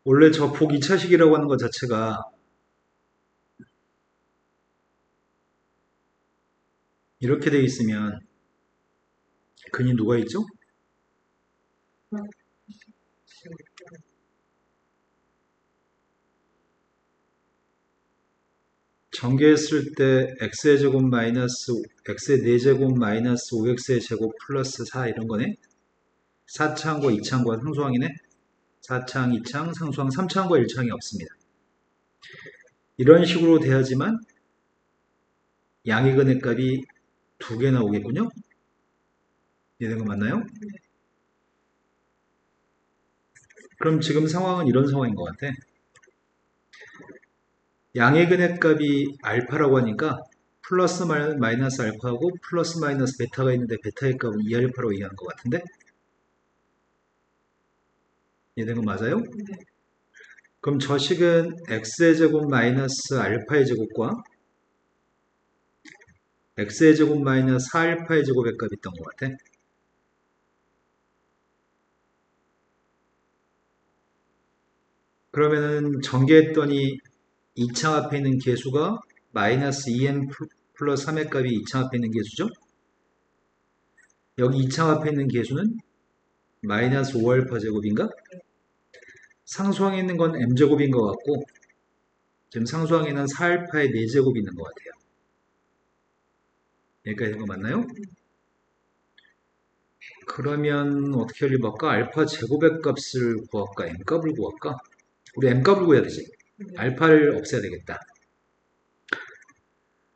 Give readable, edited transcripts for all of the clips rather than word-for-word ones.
원래 저 복 2차식이라고 하는 것 자체가 이렇게 돼 있으면 근이 누가 있죠? 전개했을 때 x의 제곱 마이너스 x의 4제곱 마이너스 5x의 제곱 플러스 4 이런 거네. 4차항과 2차항과 상수항이네. 4차항, 2차항, 상수항, 3차항과 1차항이 없습니다. 이런 식으로 돼야지만 양의 근의 값이 2개 나오겠군요. 이해된 거 맞나요? 그럼 지금 상황은 이런 상황인 것 같아. 양의 근의 값이 알파라고 하니까 플러스 마이너스 알파하고 플러스 마이너스 베타가 있는데 베타의 값은 2알파로 얘기하는 것 같은데? 이해된 거 맞아요? 그럼 저 식은 x의 제곱 마이너스 알파의 제곱과 x의 제곱 마이너스 4알파의 제곱의 값이 있던 것 같아. 그러면은 전개했더니 2창 앞에 있는 계수가 마이너스 2n 플러스 3의 값이 2창 앞에 있는 계수죠. 여기 2창 앞에 있는 계수는 마이너스 5알파 제곱인가? 상수항에 있는 건 m제곱인 것 같고 지금 상수항에는 4알파의 4제곱이 있는 것 같아요. 여기까지 된 거 맞나요? 그러면 어떻게 하려고 할까? 알파 제곱의 값을 구할까? m값을 구할까? 우리 m값을 구해야 되지. 알파를 없애야 되겠다.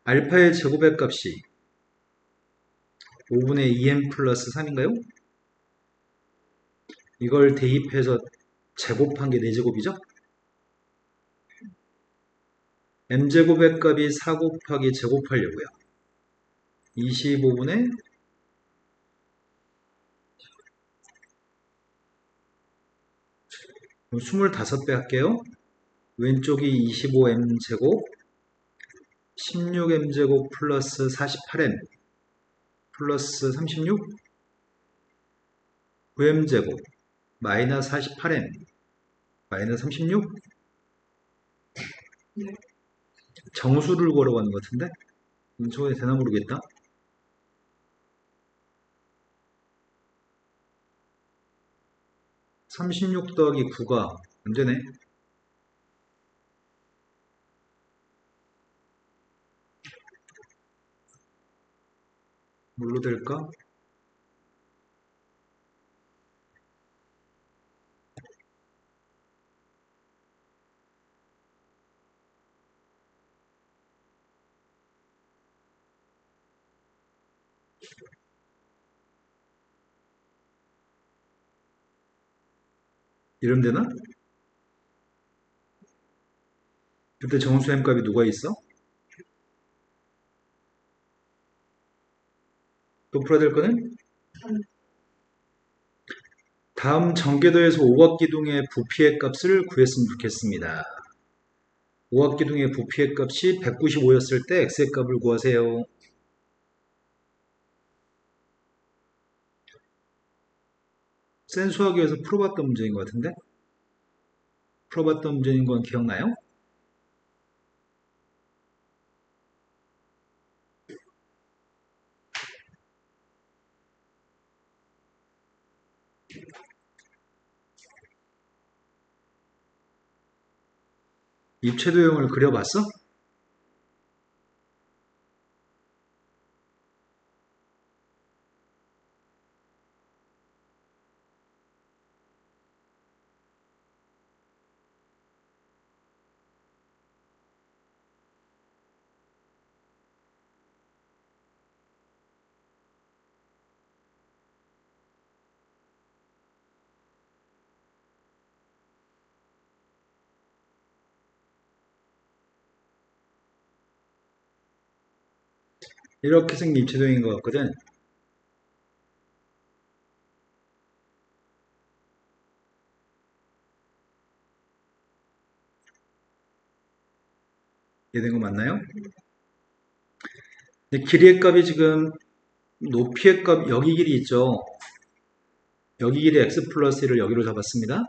알파의 제곱의 값이 5분의 2n 플러스 3인가요? 이걸 대입해서 제곱한 게 4제곱이죠? m제곱의 값이 4 곱하기 제곱하려고요. 25분의 25배 할게요. 왼쪽이 25m제곱 16m제곱 플러스 48m 플러스 36 9m제곱 마이너스 48m 마이너스 36 정수를 걸어가는 것 같은데? 저게 되나 모르겠다. 36 더하기 9가 안 되네. 뭘로 될까? 이러면 되나? 그때 정수 m값이 누가 있어? 또 풀어야 될 거는? 다음 전개도에서 오각기둥의 부피의 값을 구했으면 좋겠습니다. 오각기둥의 부피의 값이 195였을 때 x의 값을 구하세요. 센수학에서 풀어봤던 문제인 것 같은데? 풀어봤던 문제인 건 기억나요? 입체도형을 그려봤어? 이렇게 생긴 입체도형인 것 같거든. 이해된 거 맞나요? 근데 길이의 값이 지금 높이의 값, 여기 길이 있죠? 여기 길이 x 플러스 1을 여기로 잡았습니다.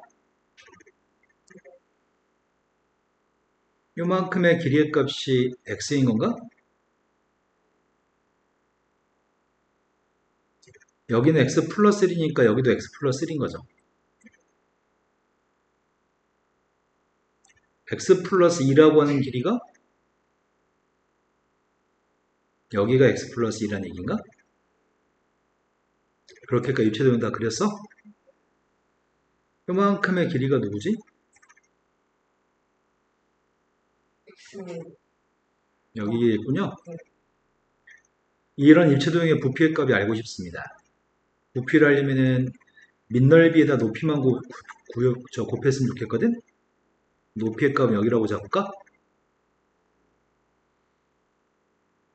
요만큼의 길이의 값이 x인 건가? 여기는 x 플러스 1이니까 여기도 x 플러스 1인 거죠. x 플러스 2라고 하는 길이가 여기가 x 플러스 2라는 얘기인가? 그렇게까지 유체도형 다 그렸어? 요만큼의 길이가 누구지? 여기 있군요. 이런 일체도형의 부피의 값이 알고 싶습니다. 부피를 알려면은 밑넓이에다 높이만 곱했으면 좋겠거든? 높이의 값은 여기라고 잡을까?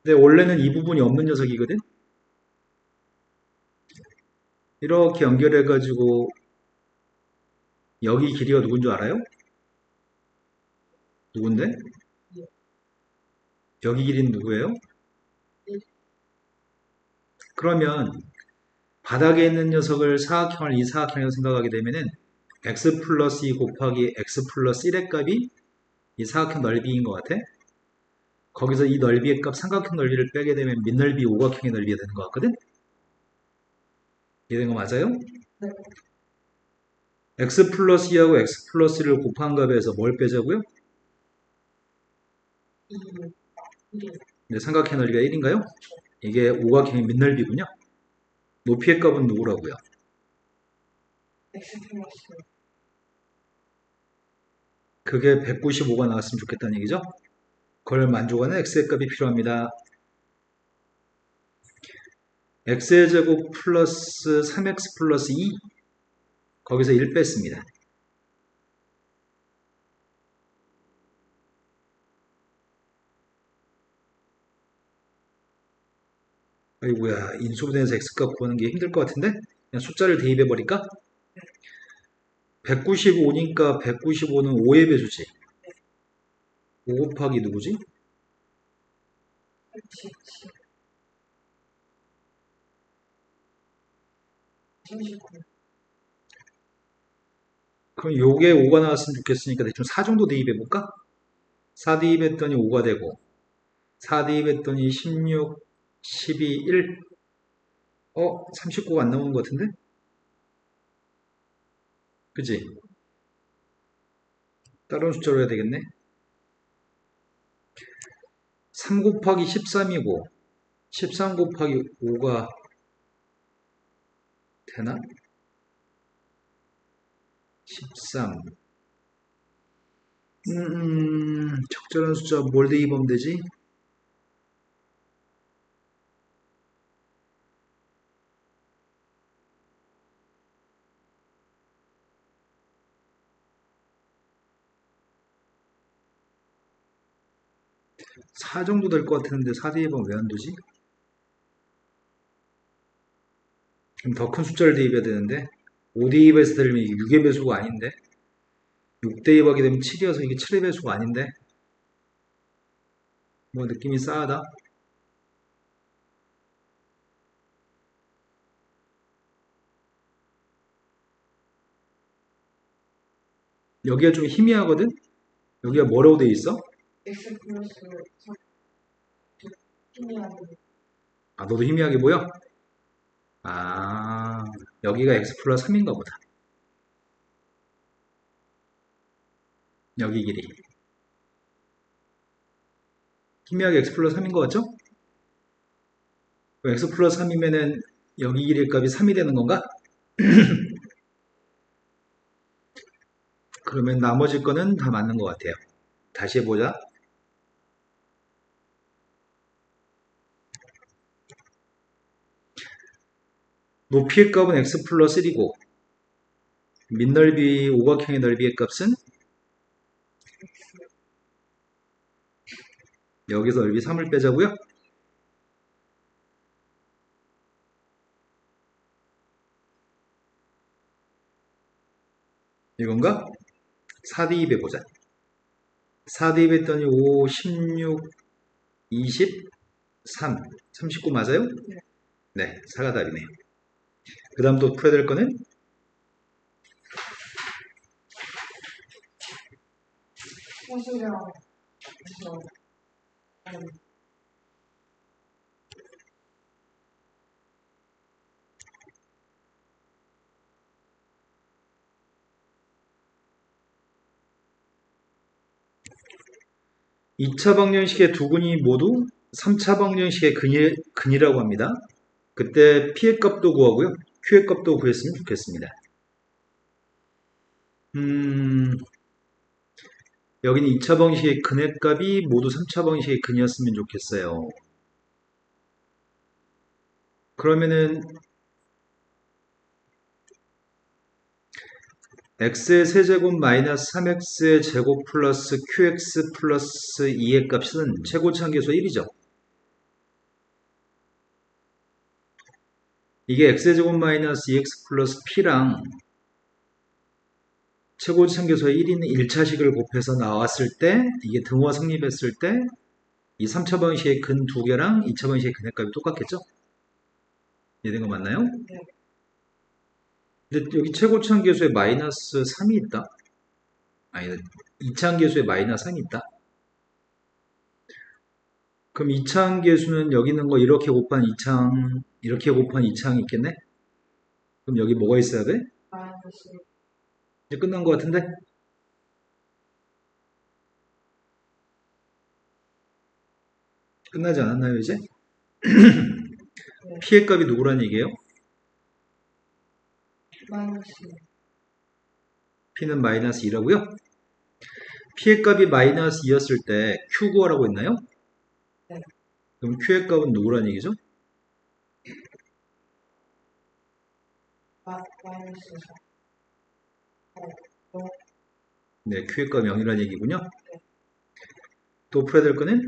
근데 원래는 이 부분이 없는 녀석이거든? 이렇게 연결해가지고 여기 길이가 누군 줄 알아요? 누군데? 여기 길이는 누구예요? 그러면 바닥에 있는 녀석을 사각형을 이 사각형이라고 생각하게 되면은 x 플러스 2 곱하기 x 플러스 1의 값이 이 사각형 넓이인 것 같아. 거기서 이 넓이의 값 삼각형 넓이를 빼게 되면 밑넓이 오각형의 넓이가 되는 것 같거든? 이해된 거 맞아요? 네. x 플러스 2하고 x 플러스 1을 곱한 값에서 뭘 빼자고요? 네, 삼각형 넓이가 1인가요? 이게 오각형의 밑넓이군요. 높이의 값은 누구라고요? x 플러스 그게 195가 나왔으면 좋겠다는 얘기죠? 그걸 만족하는 x의 값이 필요합니다. x의 제곱 플러스 3x 플러스 2 거기서 1 뺐습니다. 아이고야, 인수분해에서 x값 구하는 게 힘들 것 같은데? 그냥 숫자를 대입해 버릴까? 195니까 195는 5의 배수지. 5 곱하기 누구지? 39. 그럼 요게 5가 나왔으면 좋겠으니까 대충 4 정도 대입해볼까? 4 대입했더니 5가 되고 4 대입했더니 16, 12, 1 39가 안 나오는 것 같은데? 그치? 다른 숫자로 해야 되겠네? 3 곱하기 13이고 13 곱하기 5가 되나? 13 적절한 숫자 뭘 대입하면 되지? 사 정도 될 것 같았는데 4 대입하면 왜 안 되지? 그럼 더 큰 숫자를 대입해야 되는데 5 대입해서 되려면 이게 6의 배수가 아닌데 6 대입하게 되면 7이어서 이게 7의 배수가 아닌데 뭐 느낌이 싸하다. 여기가 좀 희미하거든? 여기가 뭐라고 돼 있어? x 플러스 3 희미하게 아, 너도 희미하게 보여? 아, 여기가 x 플러스 3인가 보다. 여기 길이. 희미하게 x 플러스 3인 것 같죠? 그럼 x 플러스 3이면은 여기 길이의 값이 3이 되는 건가? 그러면 나머지 거는 다 맞는 것 같아요. 다시 해보자. 높이의 값은 x 플러스 1이고 밑넓이 오각형의 넓이의 값은 여기서 넓이 3을 빼자고요. 이건가? 4 대입해 보자. 4 대입했더니 5, 16, 20, 3, 39 맞아요? 네, 4가 답이네요. 그 다음 또 풀어야 될 거는 소수점 그래서 2차 방정식의 두 근이 모두 3차 방정식의 근이라고 합니다. 그때 P의 값도 구하고요. Q의 값도 구했으면 좋겠습니다. 여기는 2차 방정식의 근의 값이 모두 3차 방정식의 근이었으면 좋겠어요. 그러면은 x의 세제곱 마이너스 3x의 제곱 플러스 qx 플러스 2의 값은 최고차함계수 1이죠. 이게 x의 제곱 마이너스 2x 플러스 p랑 최고차함계수의 1인 1차식을 곱해서 나왔을 때 이게 등호가 성립했을 때 이 3차 방식의 근 두 개랑 2차 방식의 근의 값이 똑같겠죠? 이해된 거 맞나요? 네. 근데 여기 최고차함계수에 마이너스 3이 있다. 아니, 2차함계수에 마이너스 3이 있다. 그럼 2차함계수는 여기 있는 거 이렇게 곱한 2차항, 이렇게 곱한 2차항이 있겠네? 그럼 여기 뭐가 있어야 돼? 마이너스 이제 끝난 것 같은데? 끝나지 않았나요, 이제? P의 값이 누구란 얘기예요? 마이너스 P는 마이너스 2라고요? P의 값이 마이너스 2였을 때 Q 구하라고 했나요? 네. 그럼 Q의 값은 누구란 얘기죠? 마이너스 4. 네, Q의 값 0이란 얘기군요. 또 풀어야 될 거는?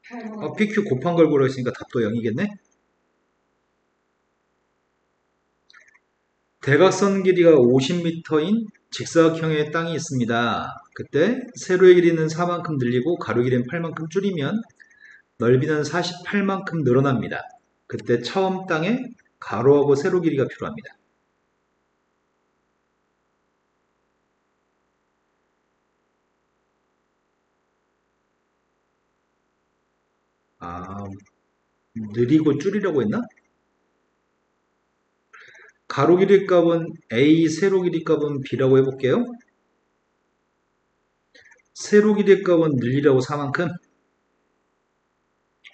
8번 PQ 곱한 걸 구하라고 했으니까 답도 0이겠네? 대각선 길이가 50m인 직사각형의 땅이 있습니다. 그때 세로의 길이는 4만큼 늘리고 가로 길이는 8만큼 줄이면 넓이는 48만큼 늘어납니다. 그때 처음 땅에 가로하고 세로 길이가 필요합니다. 아, 느리고 줄이라고 했나? 가로 길이 값은 A, 세로 길이 값은 B라고 해볼게요. 세로 길이 값은 늘리라고 4만큼.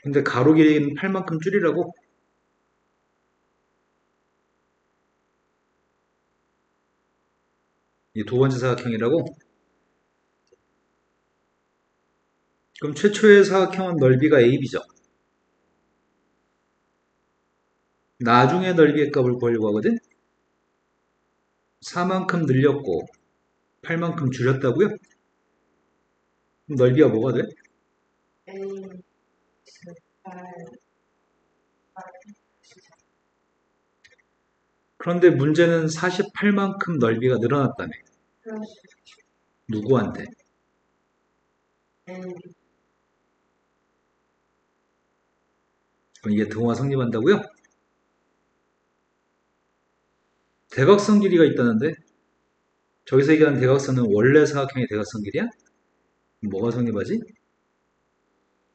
근데 가로 길이는 8만큼 줄이라고. 이 두 번째 사각형이라고. 그럼 최초의 사각형은 넓이가 AB죠. 나중에 넓이의 값을 구하려고 하거든. 4만큼 늘렸고 8만큼 줄였다고요? 그럼 넓이가 뭐가 돼? A 8 그런데 문제는 48만큼 넓이가 늘어났다며. 플러스 누구한테? A 그럼 이게 등호가 성립한다고요? 대각선 길이가 있다는데 저기서 얘기하는 대각선은 원래 사각형의 대각선 길이야? 뭐가 성립하지?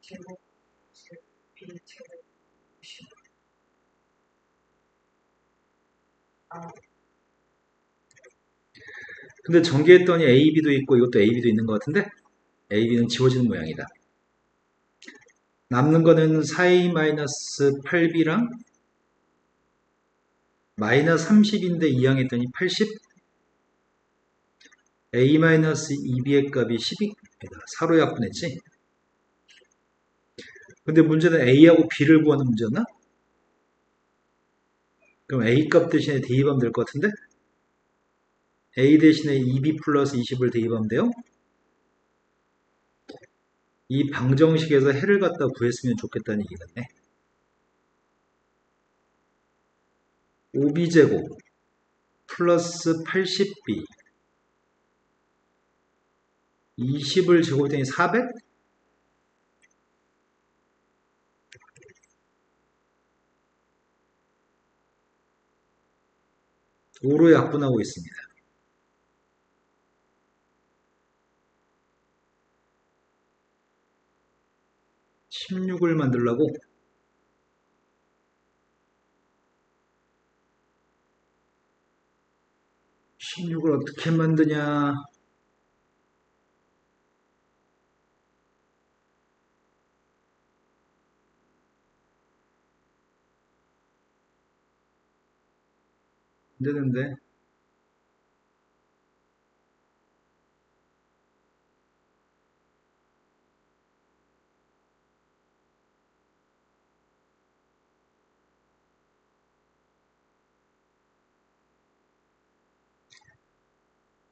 제곱 B 제곱 10. 근데 전개했더니 AB도 있고 이것도 AB도 있는 것 같은데 AB는 지워지는 모양이다. 남는 거는 4A-8B랑 마이너스 30인데 이항했더니 80 A-2B의 값이 12 사로 약분했지. 근데 문제는 A하고 B를 구하는 문제였나? 그럼 A 값 대신에 대입하면 될 것 같은데 A 대신에 2B 플러스 20을 대입하면 돼요. 이 방정식에서 해를 갖다 구했으면 좋겠다는 얘기겠네. 5B제곱 플러스 80B 20을 제곱했더니 400? 5로 약분하고 있습니다. 16을 만들려고 16을 어떻게 만드냐? 안 되는데.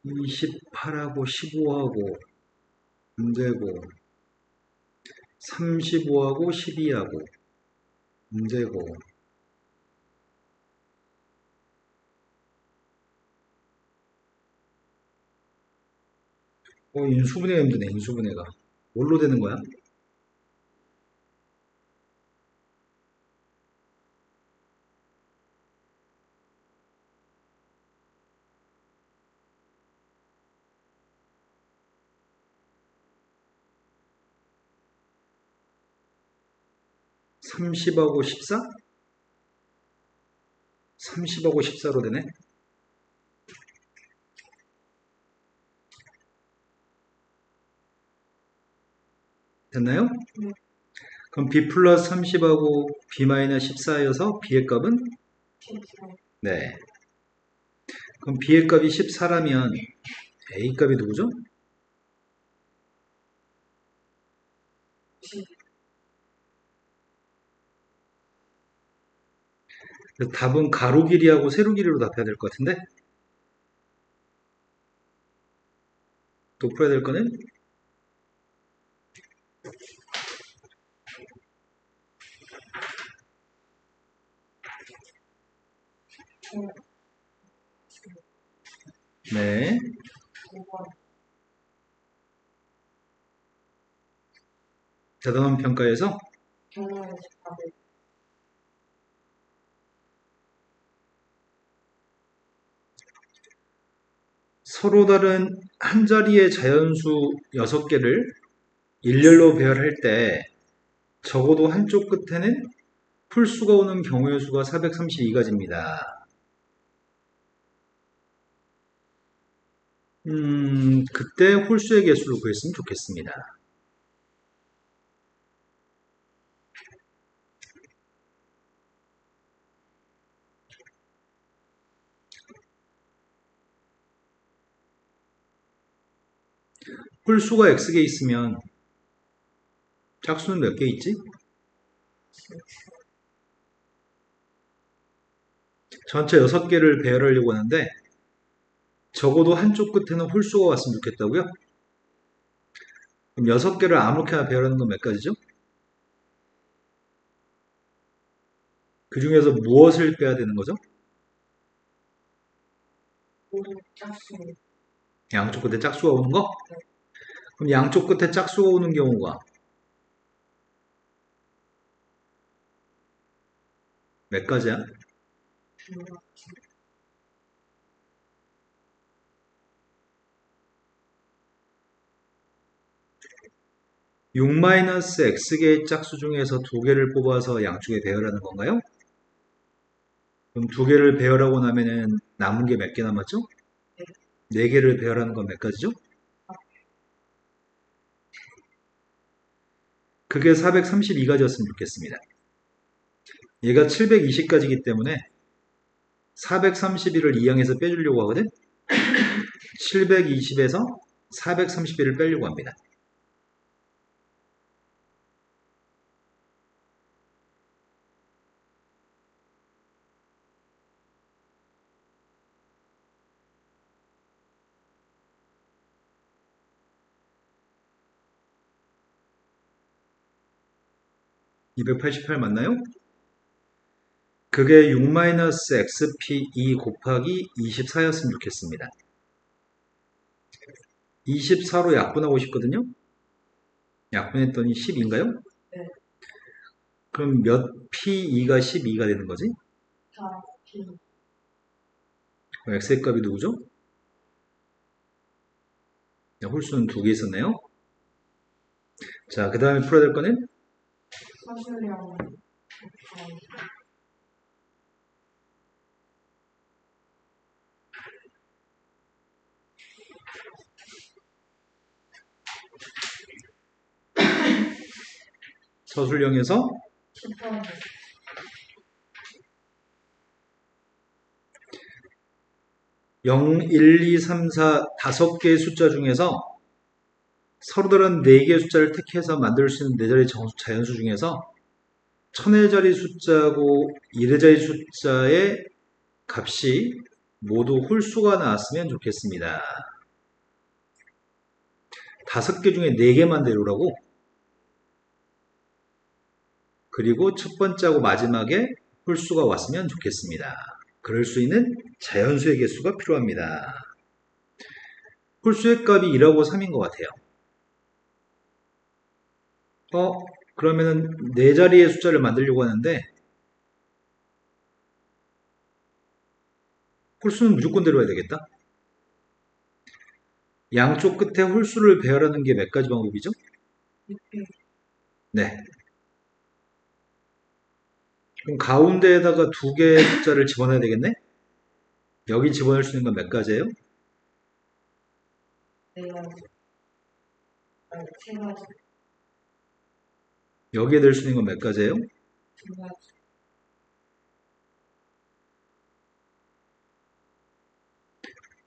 이 28하고 15하고 문제고 35하고 12하고 문제고 인수분해가 힘드네. 인수분해가 뭘로 되는 거야? 30하고 14? 30하고 14로 되네. 됐나요? 그럼 b 플러스 30하고 b 마이너스 14여서 b의 값은? 14, 네. 그럼 b의 값이 14라면 a 값이 누구죠? 10, 그래서 답은 가로 길이하고 세로 길이로 답해야 될 것 같은데 또 풀어야 될 거는 네. 5번, 대단한 평가에서 경우에서 답을 서로 다른 한 자리의 자연수 6개를 일렬로 배열할 때 적어도 한쪽 끝에는 풀수가 오는 경우의 수가 432가지입니다. 그때 홀수의 개수를 구했으면 좋겠습니다. 홀수가 x개 있으면 짝수는 몇 개 있지? 전체 6개를 배열하려고 하는데 적어도 한쪽 끝에는 홀수가 왔으면 좋겠다고요? 그럼 6개를 아무렇게나 배열하는 건 몇 가지죠? 그 중에서 무엇을 빼야 되는 거죠? 모두 짝수, 양쪽 끝에 짝수가 오는 거? 그럼 양쪽 끝에 짝수가 오는 경우가 몇 가지야? 중간, 6-x개의 짝수 중에서 2개를 뽑아서 양쪽에 배열하는 건가요? 그럼 2개를 배열하고 나면은 남은 게 몇 개 남았죠? 4개를 배열하는 건 몇 가지죠? 그게 432가지였으면 좋겠습니다. 얘가 720가지이기 때문에 431을 2항에서 빼주려고 하거든? 720에서 431을 빼려고 합니다. 288 맞나요? 그게 6-xp2 곱하기 24였으면 좋겠습니다. 24로 약분하고 싶거든요? 약분했더니 10인가요? 네, 그럼 몇 p2가 12가 되는 거지? 4, P, 그럼 x의 값이 누구죠? 홀수는 2개 있었네요. 자, 그 다음에 풀어야 될 거는 서술형 곱하기 서술형에서 10%. 0, 1, 2, 3, 4 다섯 개의 숫자 중에서 서로 다른 4개의 숫자를 택해서 만들 수 있는 4자리 자연수 중에서 천의 자리 숫자고 1의 자리 숫자의 값이 모두 홀수가 나왔으면 좋겠습니다. 5개 중에 4개만 내놓으라고. 그리고 첫 번째하고 마지막에 홀수가 왔으면 좋겠습니다. 그럴 수 있는 자연수의 개수가 필요합니다. 홀수의 값이 2하고 3인 것 같아요. 그러면은 4자리의 숫자를 만들려고 하는데 홀수는 무조건 데려와야 되겠다. 양쪽 끝에 홀수를 배열하는 게 몇 가지 방법이죠? 600. 네. 그럼 가운데에다가 2개의 숫자를 집어넣어야 되겠네? 여기 집어넣을 수 있는 건 몇 가지예요? 4가지. 아니, 3가지. 여기에 넣을 수 있는 건 몇 가지예요? 2가지.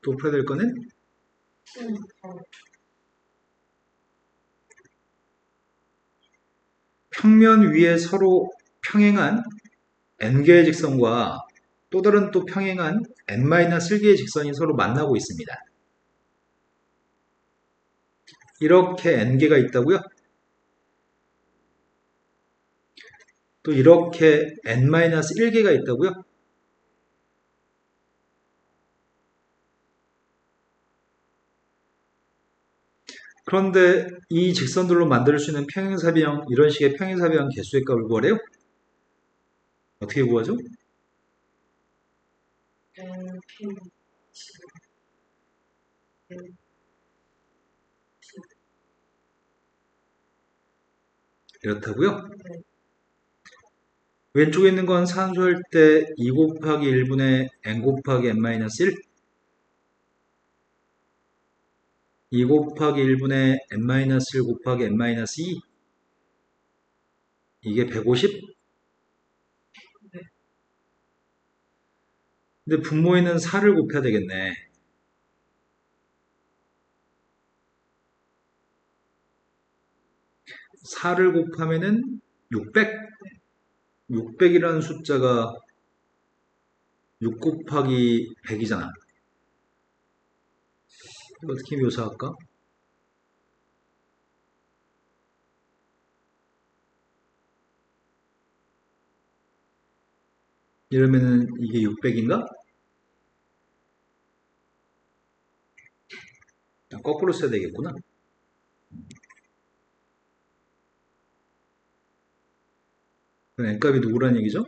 또 풀어야 될 거는 16%. 평면 위에 서로 평행한 n개의 직선과 또 다른 또 평행한 n-1개의 직선이 서로 만나고 있습니다. 이렇게 n개가 있다고요? 또 이렇게 n-1개가 있다고요? 그런데 이 직선들로 만들 수 있는 평행사변, 이런 식의 평행사변 개수의 값을 구하래요? 어떻게 구하죠? NP 이렇다고요? 네. 왼쪽에 있는 건 산수할 때 2 곱하기 1분의 n 곱하기 n-1 2 곱하기 1분의 n-1 곱하기 n-2 이게 150? 네. 근데 분모에는 4를 곱해야 되겠네. 4를 곱하면은 600? 600이라는 숫자가 6 곱하기 100이잖아. 어떻게 묘사할까? 이러면은 이게 600인가? 거꾸로 써야 되겠구나. 그럼 n값이 누구란 얘기죠?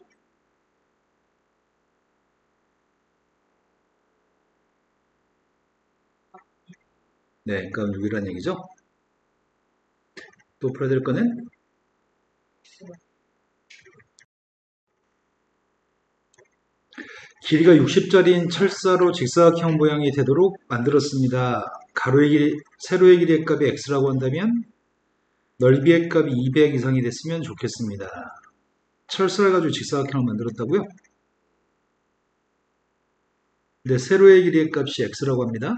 네, n값은 누구란 얘기죠? 또 풀어야 될 거는 길이가 60짜리인 철사로 직사각형 모양이 되도록 만들었습니다. 가로의 길이, 세로의 길이의 값이 x라고 한다면 넓이의 값이 200 이상이 됐으면 좋겠습니다. 철사를 가지고 직사각형을 만들었다고요? 근데 세로의 길이의 값이 x라고 합니다.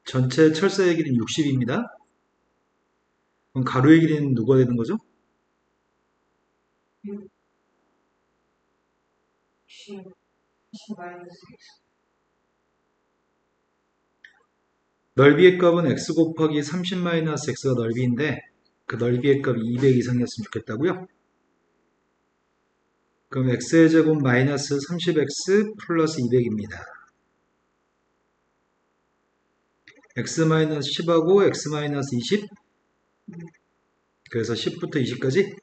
전체 철사의 길이는 60입니다. 그럼 가로의 길이는 누가 되는 거죠? 60 마이너스 넓이의 값은 x 곱하기 30-x가 넓이인데 그 넓이의 값이 200 이상이었으면 좋겠다고요? 그럼 x의 제곱 마이너스 30x 플러스 200입니다. x-10하고 x-20 그래서 10부터 20까지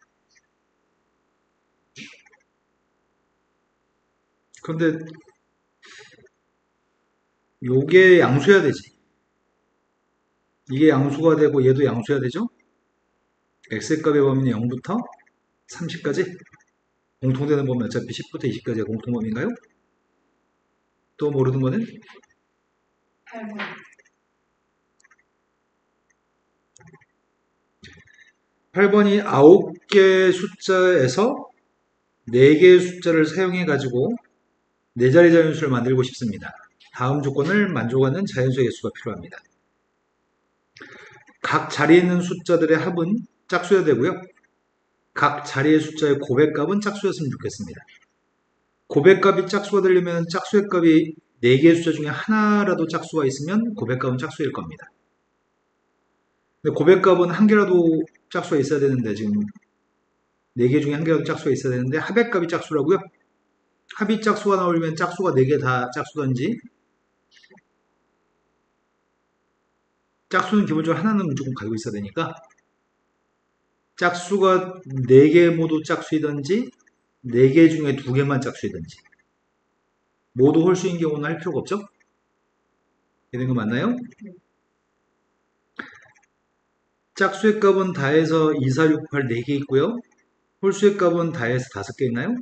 그런데 요게 양수해야 되지. 이게 양수가 되고 얘도 양수해야 되죠? x의 값의 범위는 0부터 30까지? 공통되는 범위 어차피 10부터 20까지가 공통범위인가요? 또 모르는 거는? 8번. 8번이 9개의 숫자에서 4개의 숫자를 사용해 가지고 4자리 자연수를 만들고 싶습니다. 다음 조건을 만족하는 자연수의 개수가 필요합니다. 각 자리에 있는 숫자들의 합은 짝수여야 되고요. 각 자리의 숫자의 고백값은 짝수였으면 좋겠습니다. 고백값이 짝수가 되려면 짝수의 값이 4개의 숫자 중에 하나라도 짝수가 있으면 고백값은 짝수일 겁니다. 근데 고백값은 한 개라도 짝수가 있어야 되는데 지금 4개 중에 한 개라도 짝수가 있어야 되는데 합의값이 짝수라고요? 합의 짝수가 나오려면 짝수가 4개 다 짝수든지 짝수는 기본적으로 하나는 무조건 가지고 있어야 되니까 짝수가 4개 모두 짝수이든지 4개 중에 2개만 짝수이든지 모두 홀수인 경우는 할 필요가 없죠? 되는 거 맞나요? 짝수의 값은 다해서 2, 4, 6, 8 4개 있고요. 홀수의 값은 다해서 5개 있나요?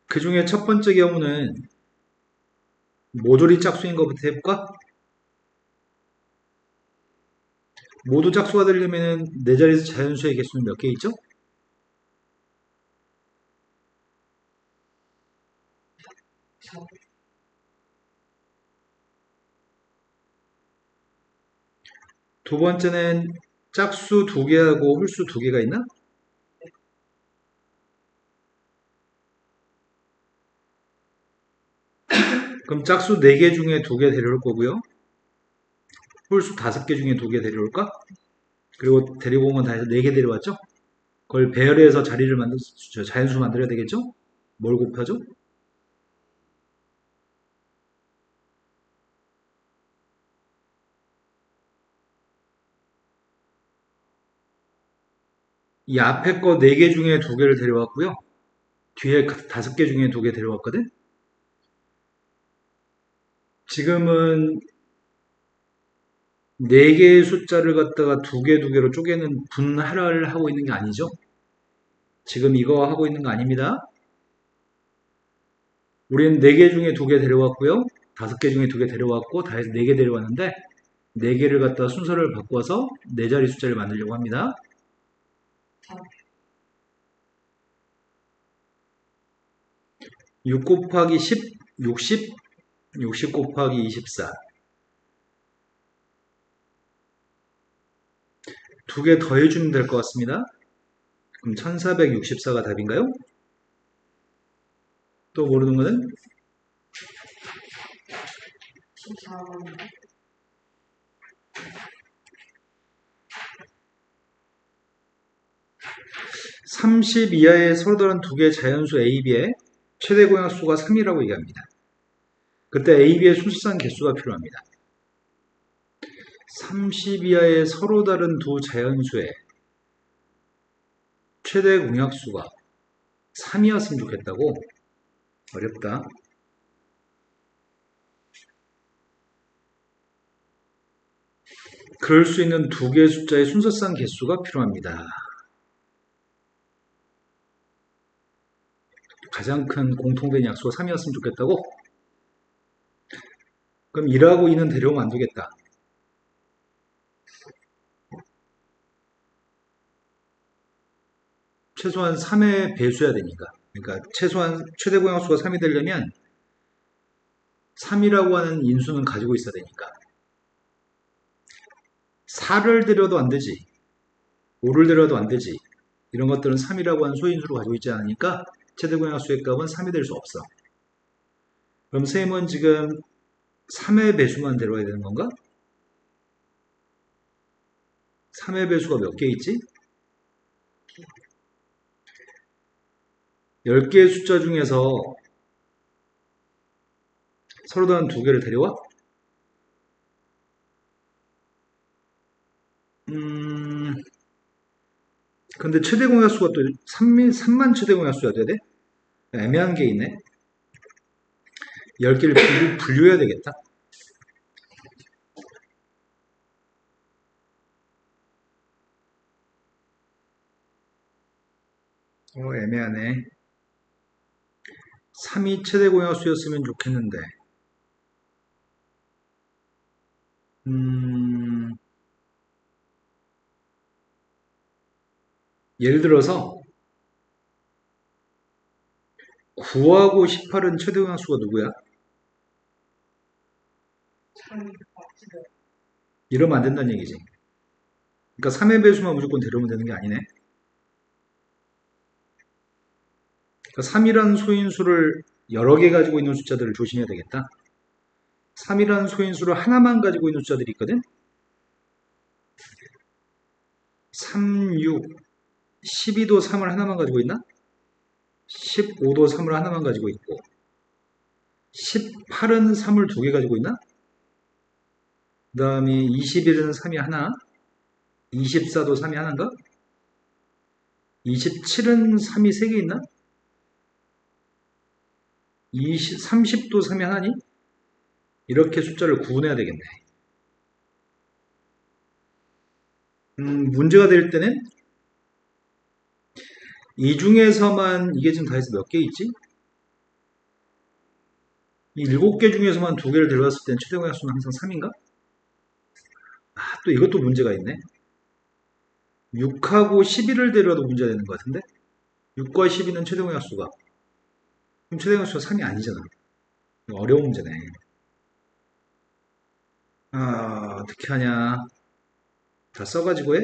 그 중에 첫 번째 경우는 모조리 짝수인 것부터 해볼까? 모두 짝수가 되려면 4자리에서 자연수의 개수는 몇 개 있죠? 4. 두 번째는 짝수 2개하고 홀수 2개가 있나? 그럼 짝수 4개 중에 2개 데려올 거고요. 홀수 5개 중에 2개 데려올까? 그리고 데리고 온 건 다 해서 4개 데려왔죠? 그걸 배열해서 자리를 자연수 만들어야 되겠죠? 뭘 곱하죠? 이 앞에 거 4개 중에 2개를 데려왔고요. 뒤에 5개 중에 2개 데려왔거든? 지금은 4개의 숫자를 갖다가 2개, 2개로 쪼개는 분할을 하고 있는 게 아니죠? 지금 이거 하고 있는 거 아닙니다. 우리는 4개 중에 2개 데려왔고요. 5개 중에 2개 데려왔고 다 해서 4개 데려왔는데 4개를 갖다 순서를 바꿔서 4자리 숫자를 만들려고 합니다. 6 곱하기 10, 60, 60 곱하기 24. 2개 더해주면 될 것 같습니다. 그럼 1464가 답인가요? 또 모르는 거는? 14번. 30 이하의 서로 다른 2개의 자연수 A, B의 최대 공약수가 3이라고 얘기합니다. 그때 A, B의 순수상 개수가 필요합니다. 30 이하의 서로 다른 두 자연수의 최대 공약수가 3이었으면 좋겠다고? 어렵다. 그럴 수 있는 2개의 숫자의 순서상 개수가 필요합니다. 가장 큰 공통된 약수가 3이었으면 좋겠다고? 그럼 1하고 2는 데려오면 안 되겠다. 최소한 3의 배수여야 되니까. 그러니까 최소한 최대 공약수가 3이 되려면 3이라고 하는 인수는 가지고 있어야 되니까. 4를 데려도 안 되지. 5를 데려도 안 되지. 이런 것들은 3이라고 하는 소인수를 가지고 있지 않으니까 최대 공약수의 값은 3이 될 수 없어. 그럼 쌤은 지금 3의 배수만 데려와야 되는 건가? 3의 배수가 몇 개 있지? 10개의 숫자 중에서 서로 다른 2개를 데려와? 근데 최대 공약수가 또 3만 최대 공약수야 돼야 돼? 애매한 게 있네. 10개를 분류해야 되겠다. 애매하네. 3이 최대 공약수였으면 좋겠는데. 예를 들어서 9하고 18은 최대 공약수가 누구야? 3, 4, 이러면 안 된다는 얘기지. 그러니까 3의 배수만 무조건 데려오면 되는 게 아니네. 그러니까 3이라는 소인수를 여러 개 가지고 있는 숫자들을 조심해야 되겠다. 3이라는 소인수를 하나만 가지고 있는 숫자들이 있거든. 3, 6, 12도 3을 하나만 가지고 있나? 15도 3을 하나만 가지고 있고 18은 3을 두 개 가지고 있나? 그 다음에 21은 3이 하나, 24도 3이 하나인가? 27은 3이 세 개 있나? 30도 3이 하나니? 이렇게 숫자를 구분해야 되겠네. 문제가 될 때는 이 중에서만 이게 지금 다 해서 몇 개 있지? 이 7개 중에서만 2개를 들어갔을 때는 최대 공약수는 항상 3인가? 또 이것도 문제가 있네. 6하고 11을 데려와도 문제가 되는 것 같은데? 6과 12는 최대 공약수가. 그럼 최대 공약수가 3이 아니잖아. 어려운 문제네. 어떻게 하냐. 다 써가지고 해?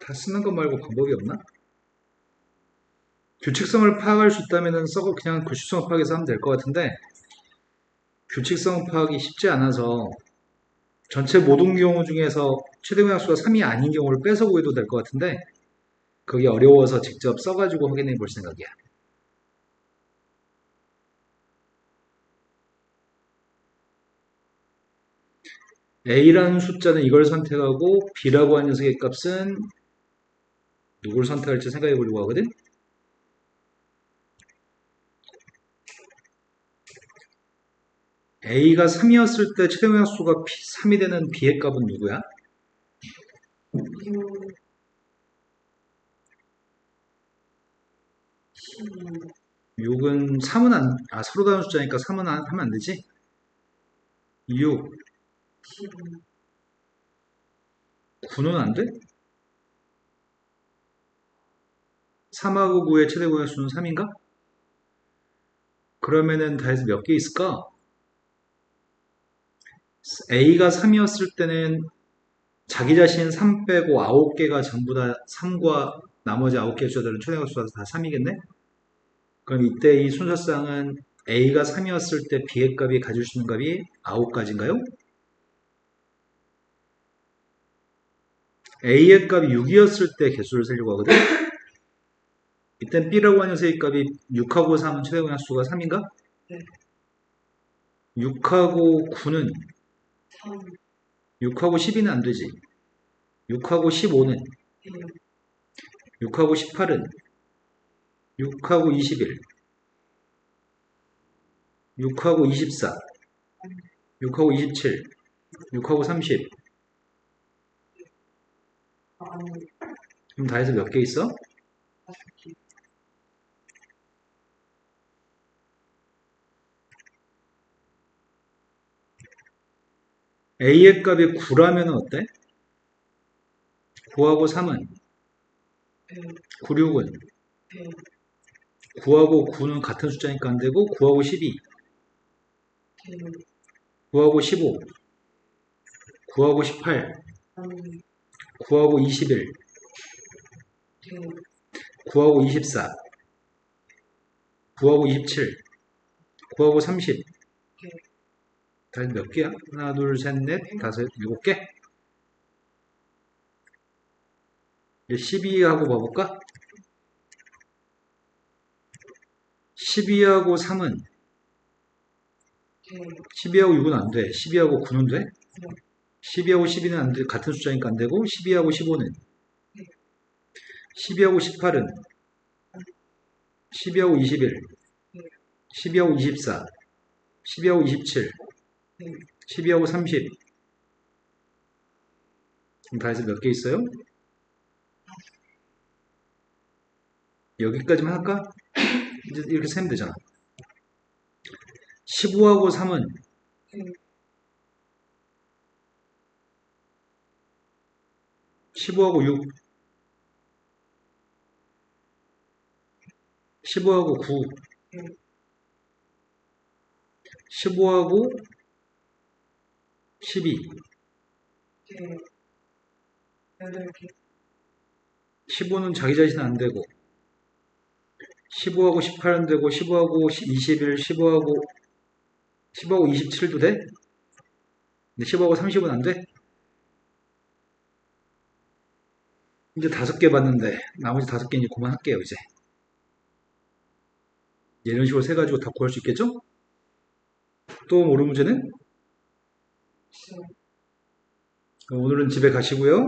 다 쓰는 것 말고 방법이 없나? 규칙성을 파악할 수 있다면 써고 그냥 규칙성을 파악해서 하면 될 것 같은데 규칙성 파악이 쉽지 않아서 전체 모든 경우 중에서 최대 공약수가 3이 아닌 경우를 빼서 구해도 될 것 같은데 그게 어려워서 직접 써가지고 확인해 볼 생각이야. A라는 숫자는 이걸 선택하고 B라고 하는 녀석의 값은 누굴 선택할지 생각해 보려고 하거든. A가 3이었을 때 최대 공약수가 3이 되는 B의 값은 누구야? 6, 12, 6은 3은 서로 다른 숫자니까 3은 하면 안 되지? 6, 12, 9는 안 돼? 3하고 9의 최대 공약수는 3인가? 그러면은 다 해서 몇 개 있을까? A가 3이었을 때는 자기 자신 3 빼고 9개가 전부 다 3과 나머지 9개 숫자들은 최대 공약수가 다 3이겠네? 그럼 이때 이 순서쌍은 A가 3이었을 때 B의 값이 가질 수 있는 값이 9가지인가요? A의 값이 6이었을 때 개수를 세려고 하거든? 이땐 B라고 하는 녀석의 값이 6하고 3은 최대 공약수가 3인가? 네. 6하고 9는 3, 6하고 12는 안 되지. 6하고 15는 1, 6하고 18은 6하고 21 6하고 24 6하고 27 6하고 30 그럼 다 해서 몇 개 있어? 5개, A의 값이 9라면 어때? 9하고 3은 100, 9, 6은 100, 9하고 9는 같은 숫자니까 안 되고 9하고 12 100, 9하고 15 9하고 18 3, 9하고 21 100, 9하고 24 9하고 27 9하고 30 다 몇 개야? 하나, 둘, 셋, 넷, 다섯, 7개? 이제 12하고 봐볼까? 12하고 3은 100, 12하고 6은 안 돼. 12하고 9는 돼? 12하고 12는 안 돼. 같은 숫자니까 안 되고 12하고 15는 12하고 18은 12하고 21 12하고 24 12하고 27 12하고 30. 그럼 다 해서 몇 개 있어요? 여기까지만 할까? 이제 이렇게 세면 되잖아. 15하고 3은 15하고 6, 15하고 9, 15하고 12, 8개. 15는 자기 자신 안 되고, 15하고 18은 되고, 15하고 21, 15하고 27도 돼? 근데 15하고 30은 안 돼? 이제 5개 봤는데, 나머지 5개 이제 그만할게요, 이제. 이런 식으로 세 가지고 다 구할 수 있겠죠? 또 모르는 문제는? 있어요. 그럼 오늘은 집에 가시고요.